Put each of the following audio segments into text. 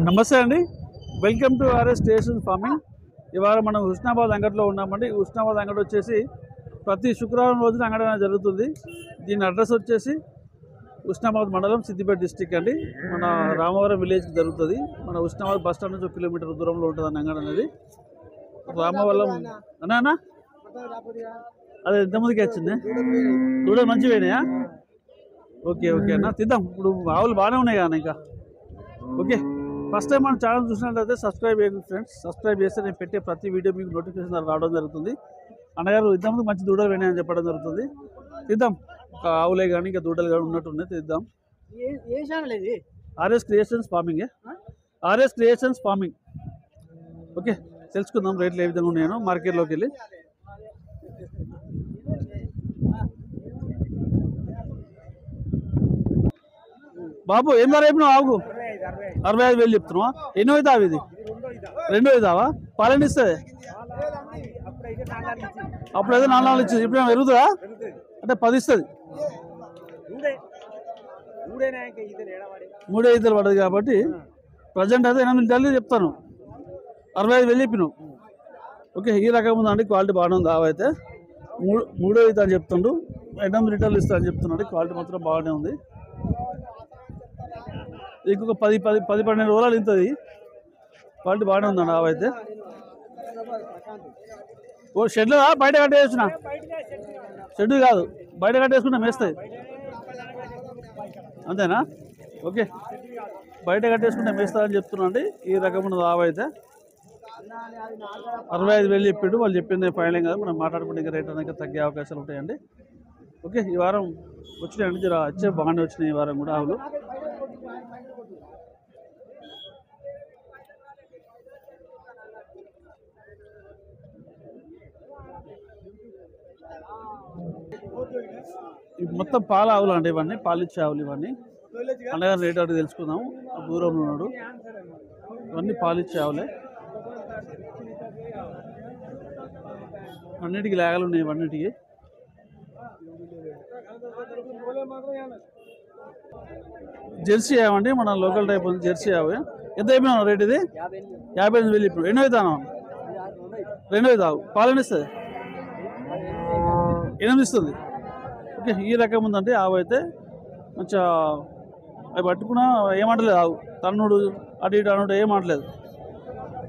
నమస్తే అండి, welcome to RS station farming. ఇవాళ మనం హుస్నాబాద్ అంగడిలో ఉన్నామండి. హుస్నాబాద్ అంగడి వచ్చేసి ప్రతి శుక్రవారం రోజున అంగడి జరుగుతుంది. దీని అడ్రస్ వచ్చేసి హుస్నాబాద్ మండలం, సిద్దిపేట డిస్టిక్ అండి. మన రామవరం విలేజ్కి జరుగుతుంది. మన హుస్నాబాద్ బస్ స్టాండ్ నుంచి 1 కిలోమీటర్ దూరంలో ఉంటుంది అంగడి అనేది. రామవరం అన్నా అదే ఎంతమందికి వచ్చింది? దూడలు మంచిగా అయినాయా? ఓకే ఓకే అన్న, తిద్దాం. ఇప్పుడు ఆవులు బాగానే ఉన్నాయి కానీ ఇంకా ఓకే. ఫస్ట్ టైం మన ఛానల్ చూసినట్లయితే సబ్స్క్రైబ్ చేయండి ఫ్రెండ్స్. సబ్స్క్రైబ్ చేస్తే నేను పెట్టే ప్రతి వీడియో మీకు నోటిఫికేషన్ రావడం జరుగుతుంది. అన్నగారు ఇంతకుముందు మంచి దూడలు వినాయని చెప్పడం జరుగుతుంది. తిద్దాం, ఒక ఆవులే కానీ ఇంకా దూడలు కానీ ఉన్నట్టున్నాయి, తిద్దాం. RS creations farming, RS creations farming. Okay, తెలుసుకుందాం రేట్లు ఏ విధంగా ఉన్నాయో మార్కెట్లోకి వెళ్ళి. బాబు ఏం ధర చెప్పినావు? ఆవుకు 65,000 చెప్తున్నావా? ఎన్నో అవుతావు? ఇది రెండో అవుతావా? పాలన ఇస్తుంది అప్పుడైతే 4 ఇచ్చింది, ఇప్పుడు పెరుగుతుందా? అంటే 10 ఇస్తుంది. 3 ఇద్దరు పడదు కాబట్టి ప్రజెంట్ అయితే 8 లీటర్లు చెప్తాను. 65,000 చెప్పినావు. ఓకే, ఈ రకం ఉందండి, క్వాలిటీ బాగానే ఉంది. ఆవు అయితే 3 అవుతా అని చెప్తుండు, 8 లీటర్లు ఇస్తా అని చెప్తున్నాడు. క్వాలిటీ మాత్రం బాగానే ఉంది. ఇంకొక 10-12 రోజులు ఇంతది. క్వాలిటీ బాగానే ఉందండి ఆవు అయితే. ఓ షెడ్లో బయట కట్టేసిన? షెడ్ కాదు, బయట కట్టేసుకుంటే మేస్తాయి అంతేనా? ఓకే, బయట కట్టేసుకుంటే మేస్తా అని చెప్తున్నాండి. ఈ రకం ఉన్నది ఆవు అయితే. 65,000 చెప్పిండు. వాళ్ళు చెప్పింది ఫైనల్ కాదు, మనం మాట్లాడుకుంటే ఇంకా రేట్ అనేది తగ్గే అవకాశాలు ఉంటాయండి. ఓకే, ఈ వారం వచ్చినాయండి, జర వచ్చే బాగానే వచ్చినాయి ఈ వారం కూడా ఆవులు. మొత్తం పాల ఆవులు అంటే ఇవన్నీ పాలిచ్చే ఆవులు. ఇవన్నీ అనగా రేట్ అటు తెలుసుకుందాము. దూరంలో ఉన్నాడు. ఇవన్నీ పాలిచ్చే ఆవులే, అన్నిటికీ లేగలు ఉన్నాయి. ఇవన్నిటికీ జెర్సీ ఆవండి, మన లోకల్ టైప్ ఉంది జెర్సీ ఆవు. ఎంత అయిపోయినా రేట్? ఇది 58,000 ఇప్పుడు. ఎన్నో అవుతాను? 2 అవుతావు. పాలన ఇస్తుంది? 8 ఇస్తుంది. ఓకే, ఈ రకం ఉందంటే ఆవు అయితే మంచిగా. అవి పట్టుకున్నా ఏమంటలేదు ఆవు, తన్నుడు అటు ఇటు అనుడు ఏమంటలేదు.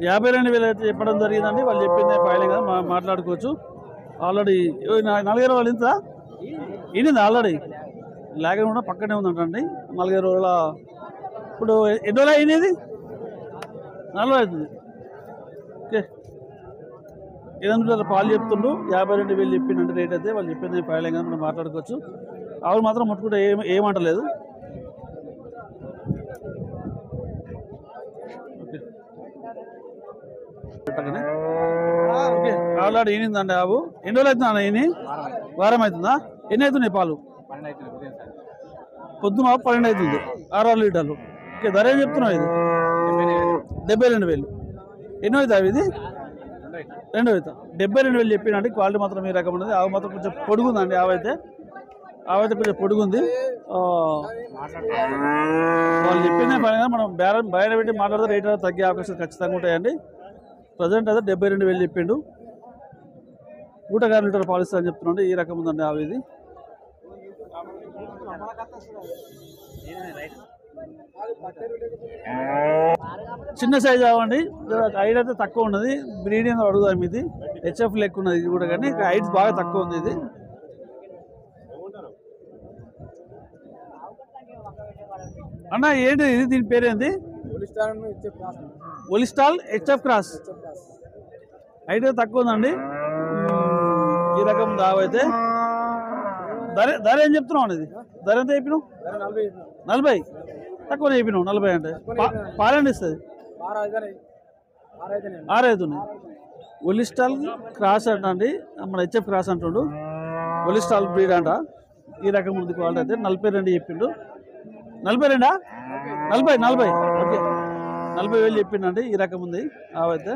52,000 అయితే చెప్పడం జరిగిందండి. వాళ్ళు చెప్పింది ఫైనల్ కదా, మాట్లాడుకోవచ్చు. ఆల్రెడీ 4 రోజులు ఇంత ఈనింది ఆల్రెడీ. లేక కూడా పక్కనే ఉందంటండి. 4 రోజుల ఇప్పుడు ఎన్ని రోజులు అయినది? 4 అవుతుంది. ఓకే, 8 లీటర్ల పాలు చెప్తుండ్రు. 52,000 చెప్పిందంటే రేట్ అయితే. వాళ్ళు చెప్పింది ఫైనల్ కదా, మనం మాట్లాడుకోవచ్చు. ఆవులు మాత్రం ముట్టుకుంటే ఏమంటలేదు. ఓకే, ఆల్రెడీ ఈనిందండి ఆవు. ఎన్ని రోజులు అవుతుందా ఈయన? వారం అవుతుందా? ఎన్ని అవుతున్నాయి పాలు? పొద్దున 12 అవుతుంది, 6 లీటర్లు. ఓకే, ధర ఏం చెప్తున్నావు? ఇది 72,000. ఎన్నో అవుతావు? ఇది 2 అవుతా. 72,000 చెప్పినండి. క్వాలిటీ మాత్రం ఈ రకం ఉన్నది. ఆవు మాత్రం కొంచెం పొడుగుందండి. ఆవు అయితే కొంచెం పొడుగుంది. వాళ్ళు చెప్పిందే పైన మనం బయట పెట్టి మాట్లాడితే రేట్ తగ్గే అవకాశాలు ఖచ్చితంగా ఉంటాయండి. ప్రజెంట్ అయితే 72,000 చెప్పిండు. 1 లీటర్ పాలిస్తా అని చెప్తున్నాడు. ఈ రకం ఉందండి ఆవు ఇది. చిన్న సైజ్ అవ్వండి, హైట్ అయితే తక్కువ ఉన్నది. బ్రీడింగ్ అడుగుదాం. ఇది హెచ్ఎఫ్ లెక్క ఉన్నది. ఇది కూడా కానీ హైట్ బాగా తక్కువ ఉంది. ఇది అన్న ఏంటి ఇది? దీని పేరేంది? ఒలిస్టాల్ హెచ్ఎఫ్ క్రాస్. హైట్ తక్కువ ఉందండి. ఈ రకం ఆవు అయితే. ధర ఏం చెప్తున్నావు అనేది? ధర ఎంత చెప్పినావు? 40. తక్కువ చెప్పినావు 40 అంటే. పాలండి ఇస్తుంది? 6 అవుతున్నాయి. ఒలిస్టాల్ క్రాస్ అంటండి, మన హెచ్ఎఫ్ క్రాస్ అంటుండు. ఒలిస్టాల్ బ్రీడ్ అంట. ఈ రకం ఉంది. క్వాలిటీ అయితే 42 చెప్పిండు. 42? 40. ఓకే, 40,000 చెప్పిండండి. ఈ రకం ఉంది ఆవు అయితే.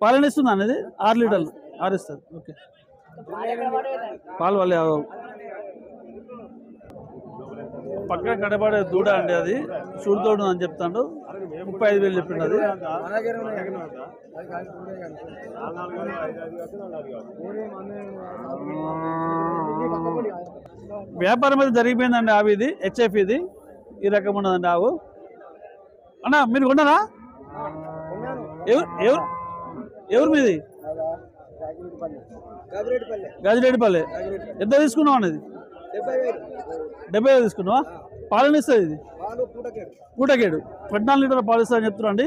పాలన ఇస్తుంది అనేది 6 లీటర్లు 6 ఇస్తుంది. ఓకే, పాలు వాళ్ళే పక్కన కనబడే దూడ అండి, అది చూడుతోడు అని చెప్తాడు. 35,000 చెప్పిండు అది. వ్యాపారం అయితే జరిగిపోయిందండి. ఆవు ఇది హెచ్ఎఫ్, ఇది ఈ రకం ఉన్నదండి ఆవు. అన్న మీరు కొన్నారా? ఎవరు మీది? గాజిరెడ్డిపల్లి. ఎంత తీసుకున్నావు అన్నది? 70,000 తీసుకున్నావా? పాలన ఇస్తుంది ఇది పూటకేడు 14 లీటర్ల పాలు ఇస్తా అని చెప్తున్నాండి.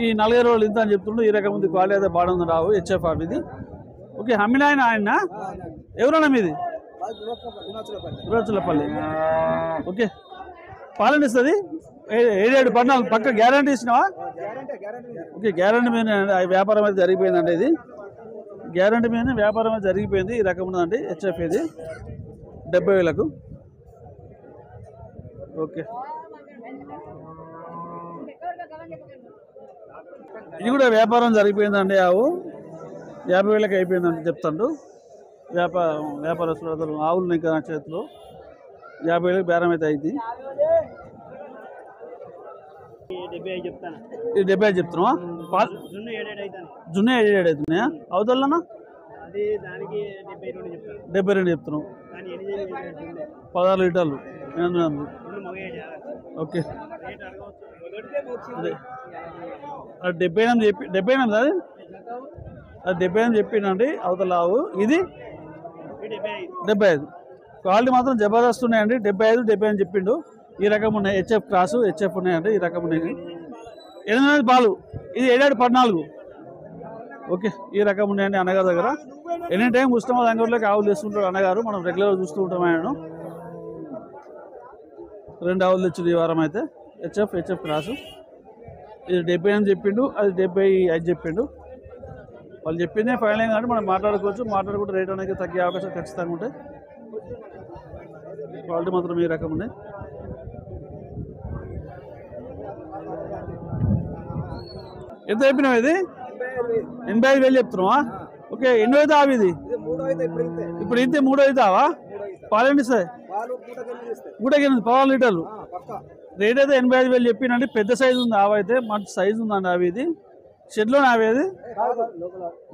ఈ 40 రోజులు ఇంత అని చెప్తుండ్రు. ఈ రకం ఉంది, క్వాలిటీ అయితే బాగుంది రావు హెచ్ఎఫ్ ఆఫ్ ఇది. ఓకే, హమ్మిన ఆయన ఎవరన్నా మీది? రుణాచలపల్లి. ఓకే, పాలన ఇస్తుంది 7 14 పక్క గ్యారంటీ ఇచ్చినావా? ఓకే, గ్యారంటీ మీద వ్యాపారం అయితే జరిగిపోయిందండి. ఇది గ్యారంటీ మీద వ్యాపారం అయితే జరిగిపోయింది. ఈ రకం ఉందండి హెచ్ఎఫ్ ఇది 70,000. ఓకే, ఇది కూడా వ్యాపారం జరిగిపోయిందండి. ఆవు 50,000 అయిపోయిందండి చెప్తాడు. వ్యాపారస్తులు ఆవులు ఇంకా నా చేతిలో 50,000 బేరం అయితే అయింది. 75 చెప్తున్నావా? జున్ను 7 అవుతున్నాయా? అవుతాలన్నా 72 చెప్తున్నావు. 16 లీటర్లు. ఓకే, 78 చెప్పి 78 అది 78 చెప్పిండండి అవతల ఆవు. ఇది 75. క్వాలిటీ మాత్రం జబర్దస్త్ ఉన్నాయండి. 75 78 చెప్పిండు. ఈ రకం ఉన్నాయి హెచ్ఎఫ్ క్రాసు హెచ్ఎఫ్ ఉన్నాయండి. ఈ రకం ఉన్నాయి 8 పాలు. ఇది 7 14. ఓకే, ఈ రకం ఉన్నాయండి అన్నగారి దగ్గర. ఎనీ టైం ఉస్మానాబాద్ అంగడిలోకి ఆవులు తెస్తుంటాడు అన్నగారు. మనం రెగ్యులర్గా చూస్తూ ఉంటాం ఆయనను. 2 ఆవులు తెచ్చింది ఈ వారం అయితే. HF cross. ఇది 78 చెప్పిండు, అది 75 చెప్పిండు. వాళ్ళు చెప్పిందే ఫైనల్ కానీ మనం మాట్లాడుకోవచ్చు. మాట్లాడుకుంటే రేట్ అనేది తగ్గే అవకాశం ఖచ్చితంగా ఉంటాయి. క్వాలిటీ మాత్రం ఈ రకం ఉన్నాయి. ఎంత చెప్పినావు? ఇది 85,000 చెప్తున్నావా? ఓకే, ఎన్నో అవుతా అవి? ఇది ఇప్పుడు ఇంతే 3 అవుతావా? పాలు ఎన్ని ఇస్తాయి? పూటకి 16 లీటర్లు. రేట్ అయితే 85,000 చెప్పినండి. పెద్ద సైజు ఉంది ఆవు అయితే, మంచి సైజు ఉందండి అవి. ఇది షెడ్లోనే అవి, అది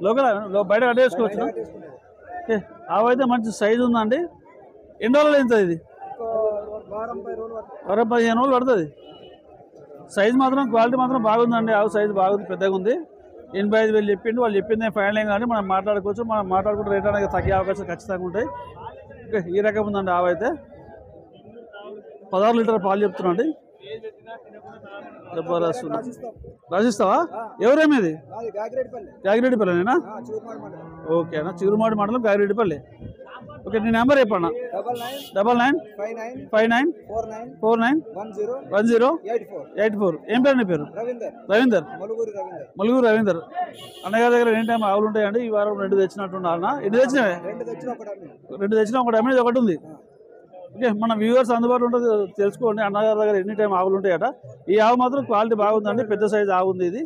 లోకల్ బయట కట్టేసుకోవచ్చు. ఓకే, ఆవు అయితే మంచి సైజు ఉందండి. ఎన్ని రోజులు ఎంత? ఇది 15 రోజులు పడుతుంది. సైజు మాత్రం క్వాలిటీ మాత్రం బాగుందండి. ఆవు సైజు బాగుంది, పెద్దగా ఉంది. 85,000 చెప్పిండు. వాళ్ళు చెప్పింది ఫైనల్ కానీ మనం మాట్లాడుకోవచ్చు. మనం మాట్లాడుకుంటే రేట్ అనేది తగ్గే అవకాశం ఖచ్చితంగా ఉంటాయి. ఓకే, ఈ రకం ఉందండి ఆవు అయితే. 16 లీటర్ పాలు చెప్తున్నాండి. జబర్దస్త్. రాసిస్తావా? ఎవరేమేది? గాగిరెడ్డిపల్లినేనా? ఓకే అన్న, చిరుమాడి మండలం గాగిరెడ్డిపల్లి. ఓకే, నీ నెంబర్ చెప్పన్నా. 9959491084. ఏం పేరు నీ పేరు? రవీందర్. మలుగురు రవీందర్. అన్నగారి దగ్గర ఎనీ టైం ఆవులు ఉంటాయండి. ఈ వారం 2 తెచ్చినట్టున్నా. ఎన్ని తెచ్చినావే? 2 తెచ్చినా. ఒకటి అమ్మేది ఒకటి ఉంది. ఓకే, మన వ్యూవర్స్ అందుబాటులో ఉంటుంది, తెలుసుకోండి. అన్నగారి దగ్గర ఎనీ టైం ఆవులు ఉంటాయట. ఈ ఆవు మాత్రం క్వాలిటీ బాగుందండి. పెద్ద సైజు ఆవు ఉంది. ఇది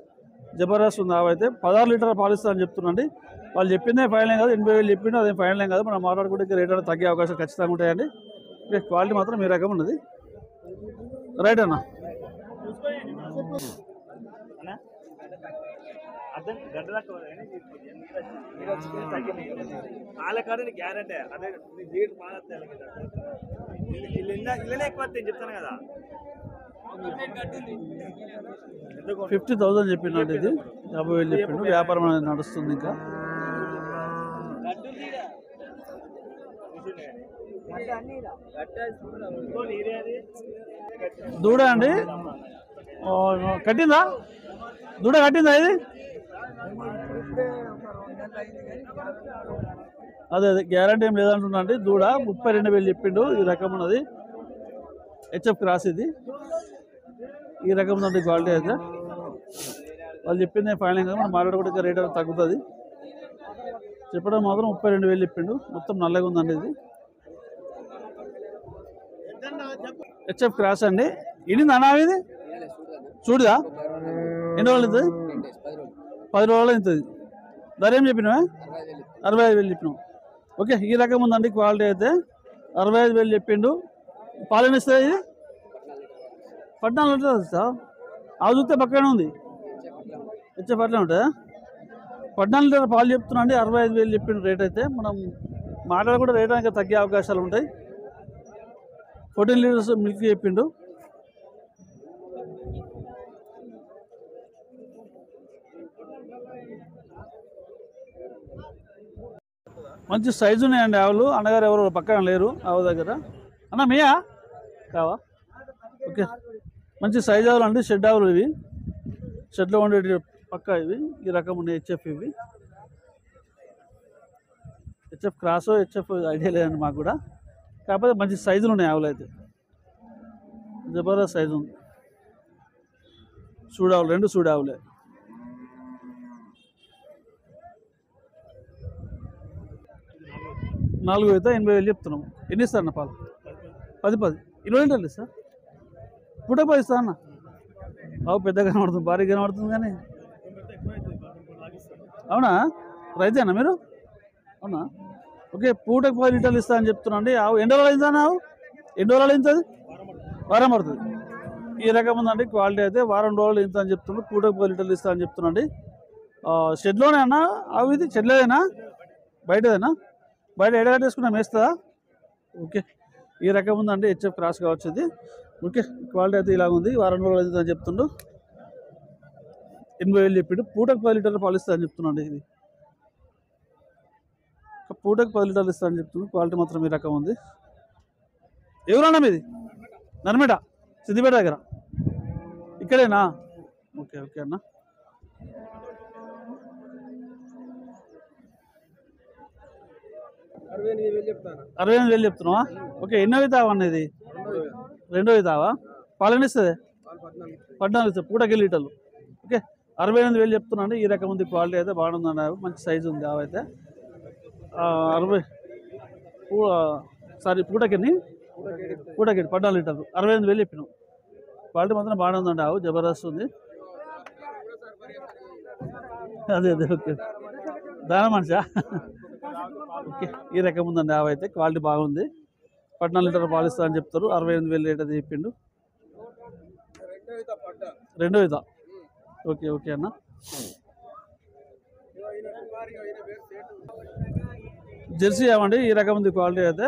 జబర్దస్త్ ఉంది ఆవు అయితే. 16 లీటర్ల పాలిస్తా అని చెప్తున్నాండి. వాళ్ళు చెప్పిందే ఫైనల్ కాదు. 80,000 చెప్పిండు, అదే ఫైనల్ కాదు. మనం మాట్లాడుకుంటే రేట్ అనేది తగ్గే అవకాశం ఖచ్చితంగా ఉంటాయండి. క్వాలిటీ మాత్రం ఈ రకం ఉన్నది. రైట్ అన్న. చెప్తాను కదా 50,000 చెప్పిండు. ఇది 50,000 చెప్పిండు. వ్యాపారం అనేది నడుస్తుంది. ఇంకా దూడ అండి కట్టిందా? దూడ కట్టిందా? ఇది అదే గ్యారంటీ ఏం లేదంటున్నా అండి. దూడ 32,000 చెప్పిండు. ఈ రకం ఉన్నది హెచ్ఎఫ్ క్రాస్. ఇది ఈ రకం ఉందండి క్వాలిటీ అయితే. వాళ్ళు చెప్పింది ఫైనల్ కదా, మనం మాట్లాడుకుంటే రేట్ అనేది తగ్గుతుంది. చెప్పడం మాత్రం 32,000 చెప్పిండు. మొత్తం నల్లగా ఉందండి. ఇది హెచ్ఎఫ్ క్రాస్ అండి. ఇది అన్నా ఇది చూడదా? ఎన్ని రోజులు అవుతుంది? 10 రోజులు అవుతుంది. ధర ఏం చెప్పినావా? 65,000 చెప్పినావు. ఓకే, ఈ రకం ఉందండి క్వాలిటీ అయితే. 65,000 చెప్పిండు. పాలన ఇస్తుంది. ఇది 14 లీటర్లు సార్. ఆవు చూస్తే పక్కనే ఉంది. హెచ్ఎఫ్ అట్లే ఉంటుందా? 14 లీటర్ పాలు చెప్తున్నా అండి. 65,000 చెప్పిన రేట్ అయితే మనం మాటలు కూడా రేట్ ఇంకా తగ్గే అవకాశాలు ఉంటాయి. 14 లీటర్స్ మిల్క్ చెప్పిండు. మంచి సైజు ఉన్నాయండి ఆవులు. అన్నగారు ఎవరు పక్కన లేరు ఆవు దగ్గర. అన్న మీయా కావా? ఓకే, మంచి సైజు ఆవులు అండి. షెడ్ ఆవులు ఇవి. షెడ్లో ఉండేవి పక్క ఇవి. ఈ రకం ఉన్నాయి హెచ్ఎఫ్ ఇవి. హెచ్ఎఫ్ క్రాసో హెచ్ఎఫ్ ఐడియా లేదండి మాకు కూడా. కాకపోతే మంచి సైజులు ఉన్నాయి ఆవులు అయితే. జబర్దస్త్ సైజు ఉంది. సూడావులు, 2 సూడావులే. నాలుగు అయితే 80,000 చెప్తున్నాము. ఎన్ని ఇస్తారన్న పాలు? 10 20 లీటర్లు ఇస్తా. పూట 10 ఇస్తా అన్న. ఆవు పెద్దగా కనబడుతుంది, భారీగా కనబడుతుంది కానీ. అవునా? రైతేనా మీరు? అవునా? ఓకే, పూటకు 10 లీటర్లు ఇస్తా అని చెప్తున్నా అండి. ఆవు ఎన్ని రోజులు అయిందా? ఆవు ఎన్ని రోజులు అయింది? వారం పడుతుంది. ఈ రకం ఉందండి క్వాలిటీ అయితే. వారం రోజులు ఇంత అని చెప్తున్నాడు. పూటకు 10 లీటర్లు ఇస్తా అని చెప్తున్నాండి. షెడ్లోనే అన్న ఆవు ఇది? షెడ్లేదేనా? బయటదేనా? బయట ఎడగట్టేసుకున్నా మేస్తుందా? ఓకే, ఈ రకం ఉందండి. హెచ్ఎఫ్ క్రాస్ కావచ్చు ఇది. ఓకే, క్వాలిటీ అయితే ఇలా ఉంది. వారం రోజులు అవుతుంది అని చెప్తుండు. 80,000 చెప్పిండు. పూటకు 10 లీటర్లు పాలు ఇస్తా అని చెప్తున్నాండి. ఇది పూటకు 10 లీటర్లు ఇస్తా అని చెప్తున్నాడు. క్వాలిటీ మాత్రం ఈ రకం ఉంది. ఎవరన్నా మీది? నర్మేట, సిద్దిపేట దగ్గర. ఇక్కడేనా? ఓకే ఓకే అన్న. అరవై 8,000 చెప్తున్నావా? ఓకే, ఎన్నో తావా అన్నది? 2వ తావా? పాలు ఎన్ని ఇస్తుంది? 14 ఇస్తుంది. పూటకి లీటర్లు. ఓకే, 68,000 చెప్తున్నాండి. ఈ రకం ఉంది. క్వాలిటీ అయితే బాగుంది అన్నారు. మంచి సైజు ఉంది ఆవు అయితే. 60 పూటకి 14 లీటర్లు 68,000 చెప్పినాం. క్వాలిటీ మాత్రం బాగానే ఉందండి. ఆవు జబర్దస్త్ ఉంది. అదే ఓకే, దాని మనిషా? ఓకే, ఈ రకం ఉందండి ఆవు అయితే. క్వాలిటీ బాగుంది. 14 లీటర్లు పాలు ఇస్తా అని చెప్తారు. 68,000 రేట్ అది చెప్పిండు. 2వ ఈత. ఓకే ఓకే అన్న. జెర్సీ అవ్వండి. ఈ రకం ఉంది క్వాలిటీ అయితే.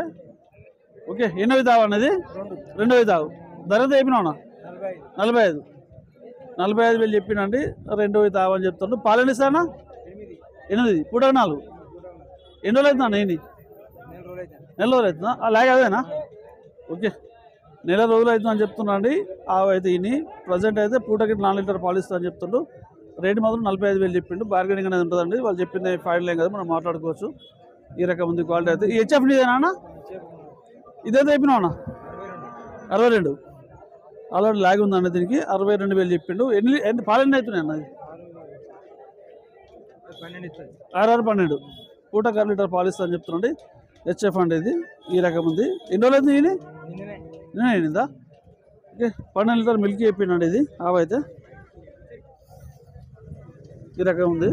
ఓకే, ఎన్నో తావు అన్నది? 2వ తావు. ధర చెప్పినా? 45,000 చెప్పినండి. 2వ తావు అని చెప్తాను. పాలు ఎన్ని ఇస్తానా? 8. పూటకు 4. ఎన్ని రోజులు అవుతుందా? నెల రోజులు అవుతుందా? అలాగే అదేనా? ఓకే, నెల రోజులు అవుతుందని అని చెప్తున్నా అండి. ఆవు అయితే ఇని ప్రజెంట్ అయితే పూటకి 4 లీటర్ పాలు ఇస్తా అని చెప్తుండ్రు. రేటు మాత్రం 45,000 చెప్పిండు. బార్గెనింగ్ అనేది ఉంటుందండి. వాళ్ళు చెప్పింది ఫైనల్ ఏం కదా, మనం మాట్లాడుకోవచ్చు. ఈ రకం ఉంది క్వాలిటీ అయితే. ఈ హెచ్ఎఫ్ నీదేనా అన్న? ఇదైతే చెప్పినావు? 62. ఆల్రెడీ లాగ్ ఉందండి దీనికి. 62,000 చెప్పిండు. ఎన్ని పాలు ఎన్ని అవుతున్నాయి అన్నది? 6 పూటకు 1 లీటర్ పాలు ఇస్తా అని చెప్తున్నాండి. హెచ్ఎఫ్ అండి ఇది. ఈ రకం ఉంది. ఎన్ని రోజులు అవుతుంది ఇది? నేనే అయినదా? ఓకే, 12 లీటర్ మిల్క్ చెప్పిండండి ఇది ఆవు అయితే. ఈ రకం ఉంది.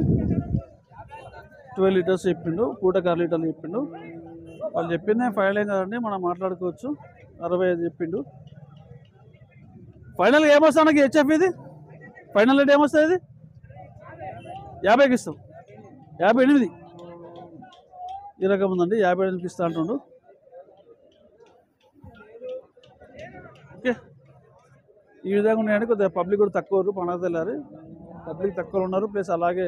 12 లీటర్స్ చెప్పిండు. పూటకు 1 లీటర్లు చెప్పిండు. వాళ్ళు చెప్పిందే ఫైనల్ ఏం కదండి, మనం మాట్లాడుకోవచ్చు. 65 చెప్పిండు. ఫైనల్గా ఏమొస్తా నాకు హెచ్ఎఫ్ ఇది? ఫైనల్ రేట్ ఏమొస్తుంది ఇది? 50కి ఇస్తాం. 58. ఈ రకం ఉందండి. 58కి ఇస్తా అంటుండు. ఓకే, ఈ విధంగా ఉన్నాయండి. కొద్దిగా పబ్లిక్ కూడా తక్కువ, పండుగ తెల్లారి పబ్లిక్ తక్కువ ఉన్నారు. ప్లస్ అలాగే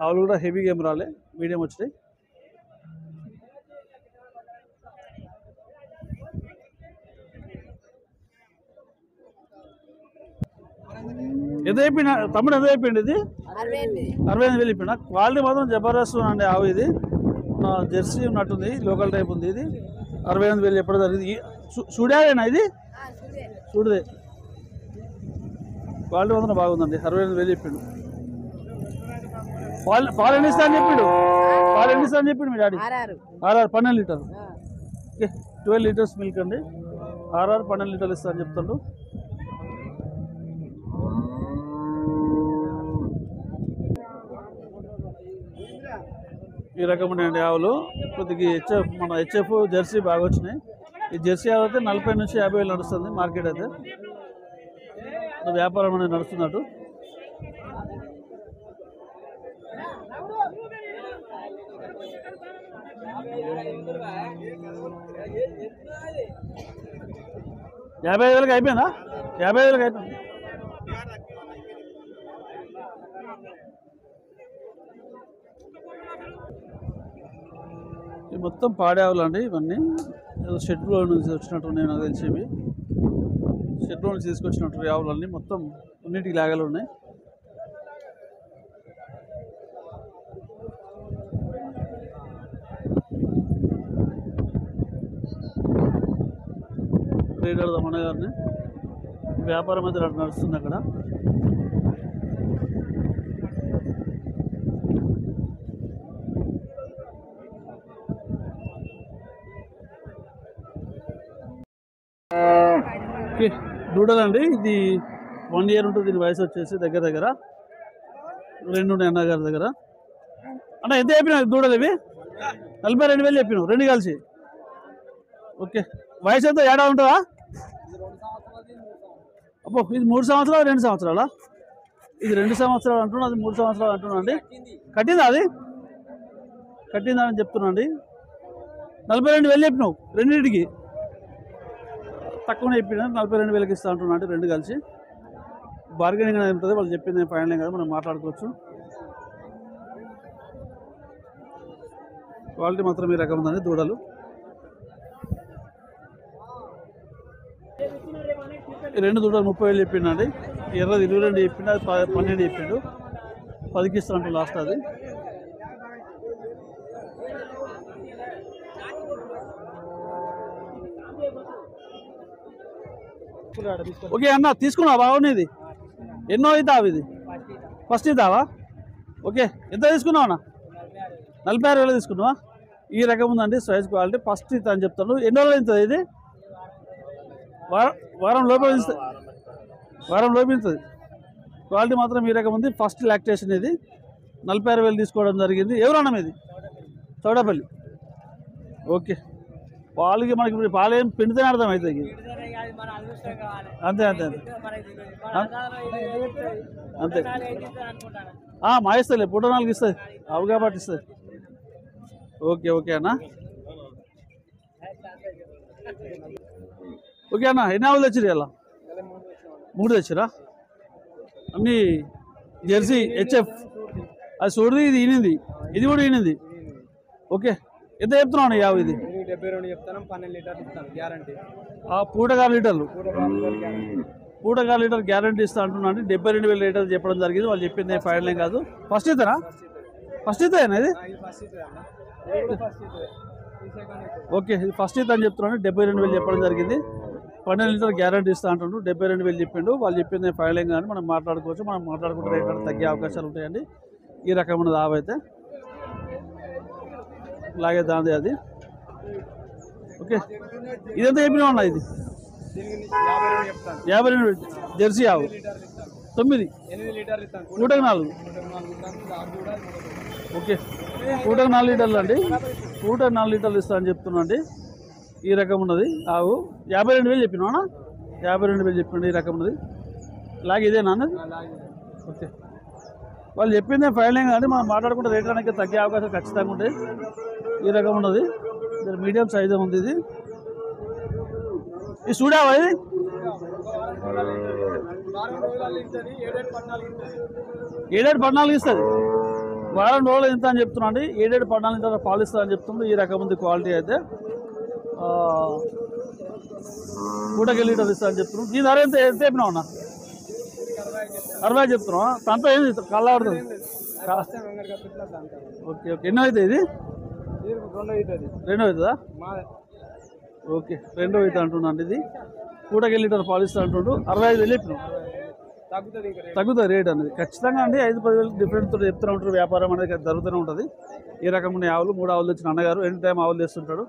ఆవులు కూడా హెవీగా ఏం రాలే, మీడియం వచ్చినాయి. ఎంత అయిపోయినా తమ్ముడు? ఎంత అయిపోయింది ఇది? 68,000 అయిపోయినా. క్వాలిటీ మాత్రం జబర్దస్త్ అండి ఆవు ఇది. జెర్సీ ఉన్నట్టుంది, లోకల్ టైప్ ఉంది ఇది. 68,000 చెప్పడం జరిగింది. చూడాలేనా ఇది? చూడదే. క్వాలిటీ మాత్రం బాగుందండి. 68,000 చెప్పిండు. పాలు ఎన్ని ఇస్తా అని చెప్పిండు? పాలు ఎన్ని ఇస్తా అని చెప్పిండు మీ daddy? 6 12 litre. Okay, 12 litres milk అండి. 6 12 లీటర్లు ఇస్తా అని చెప్తాడు. ఈ రకం ఉన్నాయండి ఆవులు. కొద్దిగా మన హెచ్ఎఫ్ జెర్సీ బాగా వచ్చినాయి. ఈ జెర్సీ ఆవు అయితే 40 నుంచి 50,000 నడుస్తుంది మార్కెట్ అయితే. వ్యాపారం అనేది నడుస్తున్నట్టు. యాభై వేలకు అయిపోయిందా? 55,000 అయిపోయింది. ఇవి మొత్తం పాడేవాళ్ళు అండి. ఇవన్నీ ఏదో షెడ్లో నుంచి వచ్చినట్టు నేను నాకు తెలిసేవి. షెడ్లో నుంచి తీసుకొచ్చినట్టు ఆవులన్నీ మొత్తం అన్నింటికి లాగాలు ఉన్నాయి. ట్రేడర్ రమణ గారిని వ్యాపారం అయితే నడుస్తుంది అక్కడ. ఓకే, దూడలండి. ఇది 1 year ఉంటుంది. దీని వయసు వచ్చేసి దగ్గర దగ్గర 2 ఉన్నాయి అన్న గారి దగ్గర. అన్న ఎంత చెప్పినావు దూడలు ఇవి? 42,000 చెప్పినావు, 2 కలిసి. ఓకే, వయసు ఎంత ఏడా ఉంటుందా? అబ్బో, ఇది 3 సంవత్సరాలు 2 సంవత్సరాలా? ఇది 2 సంవత్సరాలు అంటున్నా, అది 3 సంవత్సరాలు అంటున్నా అండి. కట్టిందా? అది కట్టిందా అని చెప్తున్నా అండి. 42,000 చెప్పినావు రెండింటికి. తక్కువనే చెప్పిన 42,000 ఇస్తా అంటున్నా అంటే 2 కలిసి. బార్గెనింగ్ అనేది ఉంటుంది, వాళ్ళు చెప్పింది ఫైనల్ కదా, మనం మాట్లాడుకోవచ్చు. క్వాలిటీ మాత్రం ఈ రకం ఉందండి దూడలు. ఈ 2 దూడలు 30,000 చెప్పిండండి. ఎర్రది 22 చెప్పిండు, అది 12 చెప్పిండు. 10కి ఇస్తానంటు లాస్ట్ అది. ఓకే అన్న, తీసుకున్నావా బాగుంది? ఎన్నో అవుతావు? ఇది ఫస్ట్ అవుతావా? ఓకే, ఎంత తీసుకున్నావు అన్న? 46,000 తీసుకున్నావా? ఈ రకం ఉందండి సైజ్ క్వాలిటీ. ఫస్ట్ ఇస్తా అని చెప్తాను. ఎన్నో రోజులు అవుతుంది ఇది? వారం లోపించుతుంది. క్వాలిటీ మాత్రం ఈ రకం ఉంది. ఫస్ట్ లాక్టేషన్ ఇది. 46,000 తీసుకోవడం జరిగింది. ఎవరన్నా ఇది? చౌడపల్లి. ఓకే, పాలకి మనకి ఇప్పుడు పాలేం పిండితేనే అర్థం అవుతుంది. అంతే అంతే అంతే మా ఇస్తుంది పూట 4 ఇస్తుంది, అవు కాబట్టి ఇస్తుంది. ఓకే ఓకే అన్న. ఓకే అన్న, ఎన్ని ఆవులు తెచ్చిరు ఇలా? 3 తెచ్చిరా? అన్నీ జెర్సీ హెచ్ఎఫ్. అది చూడది, ఇది ఈనింది, ఇది కూడా ఈనింది. ఓకే, ఎంత చెప్తున్నావు అన్న యావు? ఇది 72 చెప్తాను, 12 లీటర్లు ఇస్తాను గ్యారంటీ. పూటగా లీటర్లు, పూటగా లీటర్ గ్యారంటీ ఇస్తా అంటున్నా అండి. 72,000 లీటర్లు చెప్పడం జరిగింది. వాళ్ళు చెప్పింది ఫైనల్ ఏం కాదు. ఫస్ట్ ఇస్తారా? ఫస్ట్ ఇస్తాయా ఇది? ఓకే, ఇది ఫస్ట్ ఇస్తా అని చెప్తున్నాను. 72,000 చెప్పడం జరిగింది. 12 లీటర్ గ్యారంటీ ఇస్తా అంటుండ్రు. 72,000 చెప్పిండు. వాళ్ళు చెప్పింది ఫైనల్ ఏం కానీ మనం మాట్లాడుకోవచ్చు. మనం మాట్లాడుకుంటే రేట్ తగ్గే అవకాశాలు ఉంటాయండి. ఈ రకమైన ఆవు అయితే ఇలాగే దాంది అది. ఓకే, ఇదంతా చెప్పినా ఉన్నా. ఇది 52 జెర్సీ ఆవు. 9 పూటకు 4. ఓకే, పూటకు 4 లీటర్లు అండి. పూటకు 4 లీటర్లు ఇస్తా అని చెప్తున్నా అండి. ఈ రకం ఉన్నది ఆవు. 52,000 చెప్పినా? 52,000 చెప్పిండు. ఈ రకం ఉన్నది. ఇలాగే ఇదేనా అన్నది? ఓకే, వాళ్ళు చెప్పిందే ఫైనల్ కానీ మనం మాట్లాడుకుంటే రేట్ అనేది తగ్గే అవకాశం ఖచ్చితంగా ఉంటాయి. ఈ రకం ఉన్నది. మీడియం సైజు ఉంది ఇది. ఇది చూడావా? ఇది 7-14 ఇస్తుంది. వారం రోజులు ఇంత అని చెప్తున్నా అండి. 7-14 పాలు ఇస్తుంది అని చెప్తుంది. ఈ రకం ఉంది క్వాలిటీ అయితే. పూటకి లీటర్ ఇస్తా అని చెప్తున్నాం. దీని ధర ఎంత చెప్పినావు అన్న? 60 చెప్తున్నావా? దాంతో ఏం కళ్ళాడుతుంది? ఓకే ఓకే, ఎన్నో అవుతుంది ఇది? 2 అవుతుందా? ఓకే, 2 అవుతుంది అంటున్నా అండి. ఇది పూటకి లీటర్ పాలు ఇస్తా అంటుండు. 65,000 చెప్పినాం. తగ్గుతుంది రేట్ అనేది ఖచ్చితంగా అండి. 5-10,000 డిఫరెంట్ చెప్తూనే ఉంటారు. వ్యాపారం అనేది జరుగుతూనే ఉంటుంది. ఈ రకమైన ఆవులు 3 ఆవులు తెచ్చిన అన్నగారు ఎనీ టైం ఆవులు తెస్తుంటాడు.